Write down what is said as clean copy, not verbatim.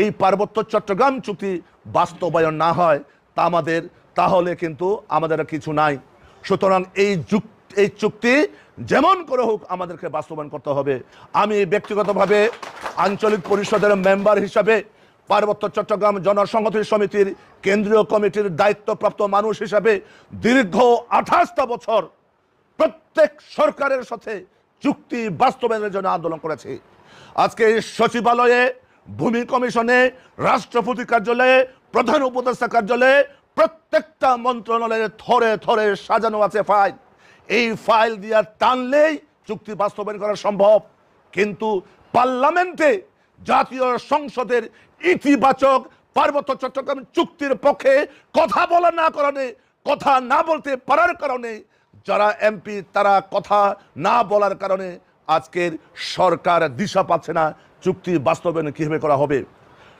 এই পার্বত্য চট্টগ্রাম চুক্তি বাস্তবায়ন না হয় তাহলে কিন্তু আমাদের কিছু নাই। সুতরাং এই চুক্তি যেমন করে হোক আমাদেরকে বাস্তবায়ন করতে হবে। আমি ব্যক্তিগতভাবে আঞ্চলিক পরিষদের মেম্বার হিসাবে, পার্বত্য চট্টগ্রাম জনসংহতি সমিতির কেন্দ্রীয় কমিটির দায়িত্বপ্রাপ্ত মানুষ হিসাবে দীর্ঘ 28টা বছর প্রত্যেক সরকারের সাথে চুক্তি বাস্তবায়নের জন্য আন্দোলন করেছি। আজকে সচিবালয়ে, ভূমি কমিশনে, রাষ্ট্রপতি কার্যালয়ে, প্রধান উপদেষ্টা কার্যালয়ে প্রত্যেকটা মন্ত্রণালয়ে থরে থরে সাজানো আছে ফাইল। এই ফাইল দিয়া টানলেই চুক্তি বাস্তবায়ন করা সম্ভব। কিন্তু পার্লামেন্টে, জাতীয় সংসদের ইতিবাচক পার্বত্য চট্টগ্রাম চুক্তির পক্ষে কথা না বলতে পারার কারণে যারা এমপি তারা কথা না বলার কারণে আজকের সরকার দিশা পাচ্ছে না চুক্তি বাস্তবায়ন কিভাবে করা হবে।